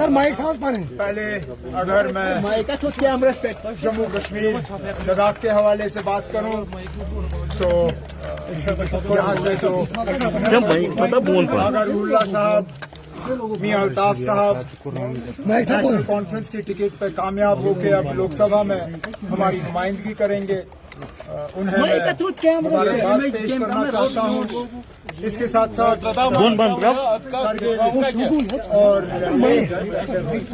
पहले अगर मैं जम्मू कश्मीर लद्दाख के हवाले से बात करूं तो यहाँ से तो अगरुल्ला साहब, मियां अल्ताफ साहब नेशनल कॉन्फ्रेंस की टिकट पर कामयाब होकर अब लोकसभा में हमारी नुमाइंदगी करेंगे। उन्हें मैं मुबारकबाद पेश करना चाहता हूँ। इसके साथ साथ और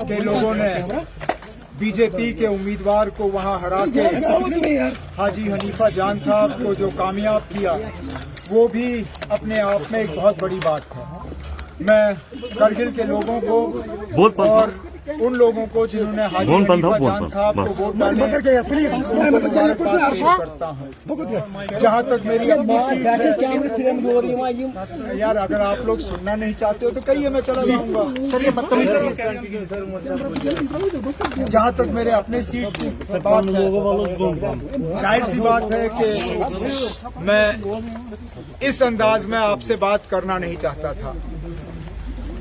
के लोगों ने बीजेपी के उम्मीदवार को वहां हरा के हाजी हनीफा जान साहब को जो कामयाब किया, वो भी अपने आप में एक बहुत बड़ी बात है। मैं करगिल के लोगों को और उन लोगों को जिन्होंने हाजी हनीफा जान साहब को वोट डाले करता हूँ। जहाँ तक मेरी अपनी सीट है, यार अगर आप लोग सुनना नहीं चाहते हो तो कहिए, मैं चला जाऊंगा। जहाँ तक मेरे अपने सीट की बात है, जाहिर सी बात है कि मैं इस अंदाज में आपसे बात करना नहीं चाहता था।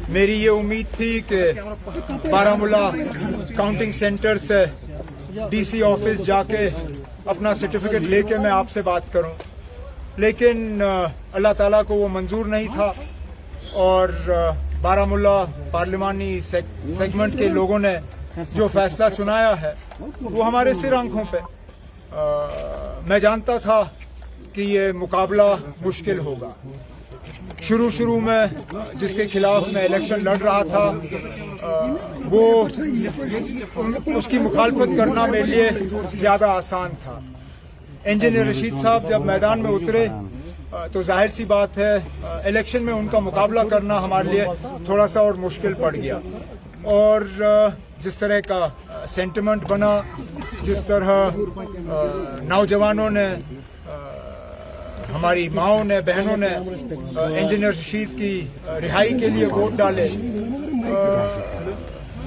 मेरी ये उम्मीद थी कि बारामूला काउंटिंग सेंटर से डीसी ऑफिस जाके अपना सर्टिफिकेट लेके मैं आपसे बात करूं, लेकिन अल्लाह ताला को वो मंजूर नहीं था और बारामूला पार्लिमानी सेगमेंट के लोगों ने जो फैसला सुनाया है वो हमारे सिर आंखों पे। मैं जानता था कि ये मुकाबला मुश्किल होगा। शुरू में जिसके खिलाफ मैं इलेक्शन लड़ रहा था, वो उसकी मुखालफत करना मेरे लिए ज्यादा आसान था। इंजीनियर रशीद साहब जब मैदान में उतरे तो जाहिर सी बात है इलेक्शन में उनका मुकाबला करना हमारे लिए थोड़ा सा और मुश्किल पड़ गया। और जिस तरह का सेंटिमेंट बना, जिस तरह नौजवानों ने, हमारी माओं ने, बहनों ने इंजीनियर रशीद की रिहाई के लिए वोट डाले,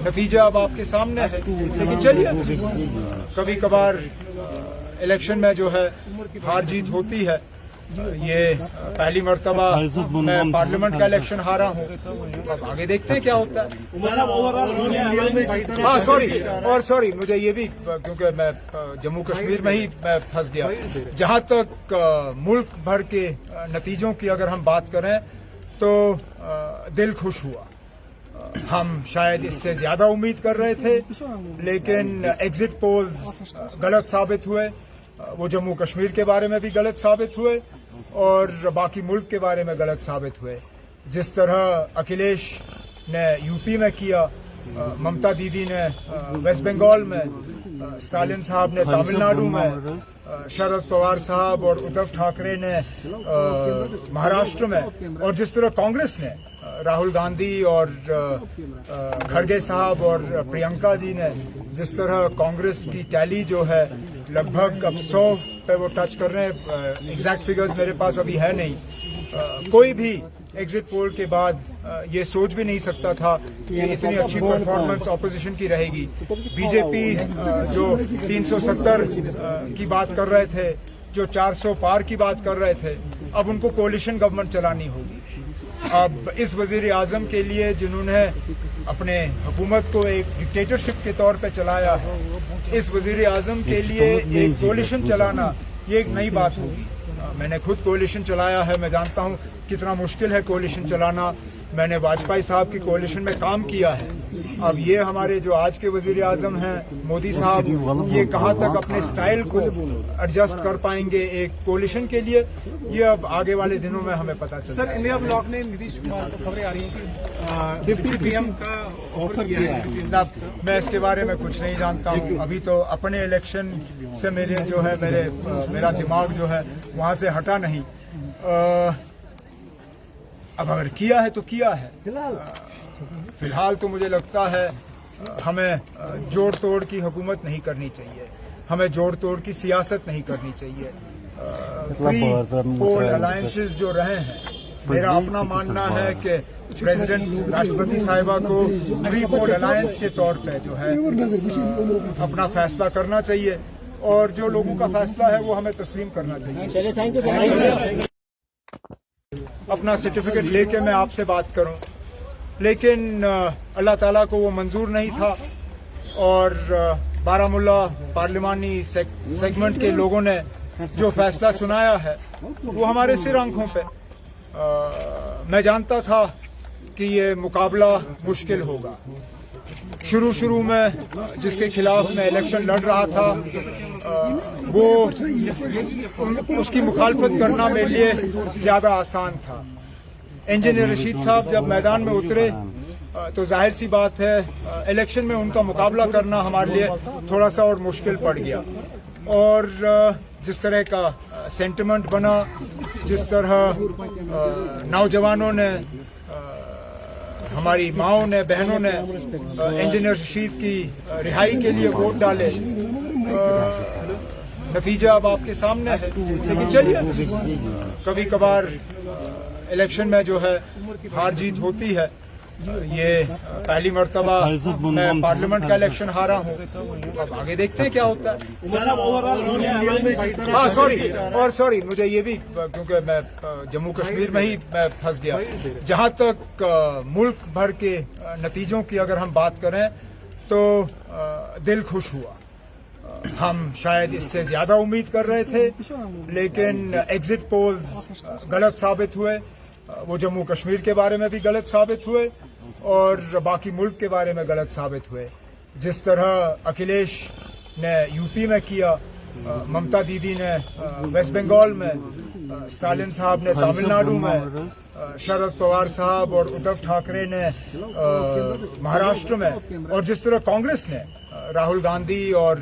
नतीजा अब आपके सामने है। लेकिन चलिए, कभी कभार इलेक्शन में जो है हार जीत होती है। ये पहली मर्तबा मैं पार्लियामेंट का इलेक्शन हारा हूँ, अब आगे देखते हैं क्या होता है। हाँ सॉरी, मुझे ये भी, क्योंकि मैं जम्मू कश्मीर में ही मैं फंस गया। जहाँ तक मुल्क भर के नतीजों की अगर हम बात करें तो दिल खुश हुआ। हम शायद इससे ज्यादा उम्मीद कर रहे थे, लेकिन एग्जिट पोल्स गलत साबित हुए। वो जम्मू कश्मीर के बारे में भी गलत साबित हुए और बाकी मुल्क के बारे में गलत साबित हुए। जिस तरह अखिलेश ने यूपी में किया, ममता दीदी ने वेस्ट बंगाल में, स्टालिन साहब ने तमिलनाडु में, शरद पवार साहब और उद्धव ठाकरे ने महाराष्ट्र में, और जिस तरह कांग्रेस ने राहुल गांधी और खड़गे साहब और प्रियंका जी ने, जिस तरह कांग्रेस की टैली जो है लगभग अब 100 पे वो टच कर रहे हैं। एग्जैक्ट फिगर्स मेरे पास अभी है नहीं। कोई भी एग्जिट पोल के बाद ये सोच भी नहीं सकता था कि इतनी अच्छी परफॉर्मेंस ऑपोजिशन की रहेगी। बीजेपी जो 370 की बात कर रहे थे, जो 400 पार की बात कर रहे थे, अब उनको कोलिशन गवर्नमेंट चलानी होगी। अब इस वजीर आजम के लिए, जिन्होंने अपने हुकूमत को एक डिक्टेटरशिप के तौर पे चलाया है, इस वजीर आजम के लिए एक कोलिशन चलाना ये एक नई बात होगी। मैंने खुद कोलिशन चलाया है, मैं जानता हूँ कितना मुश्किल है कोलिशन चलाना। मैंने वाजपेयी साहब की कोलिशन में काम किया है। अब ये हमारे जो आज के वजीर आजम हैं मोदी साहब, ये कहाँ तक अपने स्टाइल को एडजस्ट कर पाएंगे एक कोलिशन के लिए, ये अब आगे वाले दिनों में हमें पता चलेगा। सर, इंडिया ब्लॉक ने नीतीश कुमार को खबरें आ रही हैं कि डिप्टी पीएम का ऑफर किया है। मैं इसके बारे में कुछ नहीं जानता हूँ। अभी तो अपने इलेक्शन से मेरा दिमाग जो है वहाँ से हटा नहीं। अब अगर किया है तो किया है। फिलहाल तो मुझे लगता है हमें जोड़ तोड़ की हुकूमत नहीं करनी चाहिए, हमें जोड़ तोड़ की सियासत नहीं करनी चाहिए। प्री पोल अलायंसेस जो रहे हैं, मेरा अपना मानना है कि प्रेसिडेंट राष्ट्रपति साहिबा को प्री पोल अलायंस के तौर पे जो है अपना फैसला करना चाहिए, और जो लोगों का फैसला है वो हमें तस्लीम करना चाहिए। अपना सर्टिफिकेट लेके मैं आपसे बात करूं लेकिन अल्लाह ताला को वो मंजूर नहीं था और बारामुल्ला पार्लिमानी सेगमेंट के लोगों ने जो फैसला सुनाया है वो हमारे सिर आंखों पे। मैं जानता था कि ये मुकाबला मुश्किल होगा। शुरू में जिसके खिलाफ मैं इलेक्शन लड़ रहा था वो उसकी मुखालफत करना मेरे लिए ज्यादा आसान था। इंजीनियर रशीद साहब जब मैदान में उतरे तो जाहिर सी बात है इलेक्शन में उनका मुकाबला करना हमारे लिए थोड़ा सा और मुश्किल पड़ गया। और जिस तरह का सेंटिमेंट बना, जिस तरह नौजवानों ने, हमारी माओं ने, बहनों ने इंजीनियर रशीद की रिहाई के लिए वोट डाले, नतीजा अब आपके सामने है। लेकिन चलिए, कभी कभार इलेक्शन में जो है हार जीत होती है। ये पहली मर्तबा मैं पार्लियामेंट का इलेक्शन हारा हूँ, अब आगे देखते हैं क्या होता है। हाँ सॉरी, मुझे ये भी, क्योंकि मैं जम्मू कश्मीर में ही मैं फंस गया। जहाँ तक मुल्क भर के नतीजों की अगर हम बात करें तो दिल खुश हुआ। हम शायद इससे ज्यादा उम्मीद कर रहे थे, लेकिन एग्जिट पोल्स गलत साबित हुए। वो जम्मू कश्मीर के बारे में भी गलत साबित हुए और बाकी मुल्क के बारे में गलत साबित हुए। जिस तरह अखिलेश ने यूपी में किया, ममता दीदी ने वेस्ट बंगाल में, स्टालिन साहब ने तमिलनाडु में, शरद पवार साहब और उद्धव ठाकरे ने महाराष्ट्र में, और जिस तरह कांग्रेस ने राहुल गांधी और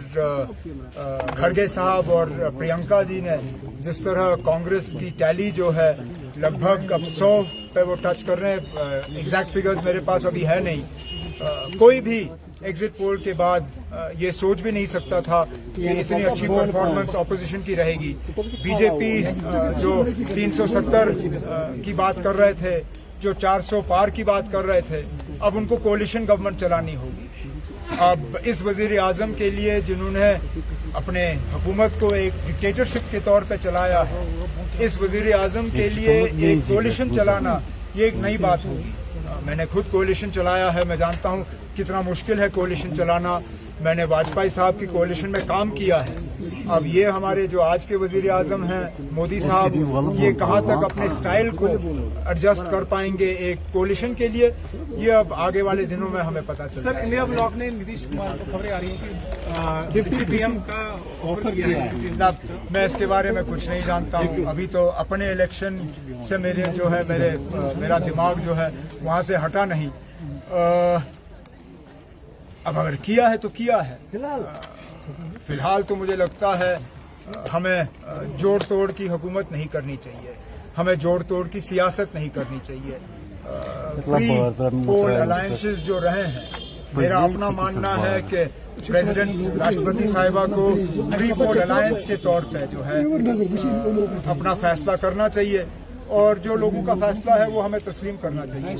खड़गे साहब और प्रियंका जी ने, जिस तरह कांग्रेस की टैली जो है लगभग अब 100 पे वो टच कर रहे हैं। एग्जैक्ट फिगर्स मेरे पास अभी है नहीं। कोई भी एग्जिट पोल के बाद ये सोच भी नहीं सकता था कि इतनी अच्छी परफॉर्मेंस ऑपोजिशन की रहेगी। बीजेपी जो 370 की बात कर रहे थे, जो 400 पार की बात कर रहे थे, अब उनको कोalition गवर्नमेंट चलानी होगी। अब इस वजीर आजम के लिए, जिन्होंने अपने हुकूमत को एक डिक्टेटरशिप के तौर पे चलाया है, इस वजीर आजम के लिए एक कोalition चलाना ये एक नई बात होगी। मैंने खुद कोalition चलाया है, मैं जानता हूँ कितना मुश्किल है कोalition चलाना। मैंने वाजपेयी साहब की कोalition में काम किया है। अब ये हमारे जो आज के वजीर आजम हैं मोदी साहब, ये कहाँ तक अपने स्टाइल को एडजस्ट कर पाएंगे एक कोalition के लिए, ये अब आगे वाले दिनों में हमें पता चलेगा। सर, इंडिया ब्लॉक ने नीतीश कुमार को खबरें आ रही हैं कि डिप्टी पीएम का ऑफर किया है। मैं इसके बारे में कुछ नहीं जानता हूँ। अभी तो अपने इलेक्शन से मेरा दिमाग जो है वहाँ से हटा नहीं। अब अगर किया है तो किया है। फिलहाल तो मुझे लगता है हमें जोड़ तोड़ की हुकूमत नहीं करनी चाहिए, हमें जोड़ तोड़ की सियासत नहीं करनी चाहिए। प्री पोल अलायंसेस जो रहे हैं, मेरा अपना मानना है कि प्रेसिडेंट राष्ट्रपति साहिबा को प्री पोल अलायंस के तौर पे जो है अपना फैसला करना चाहिए, और जो लोगों का फैसला है वो हमें तस्लीम करना चाहिए।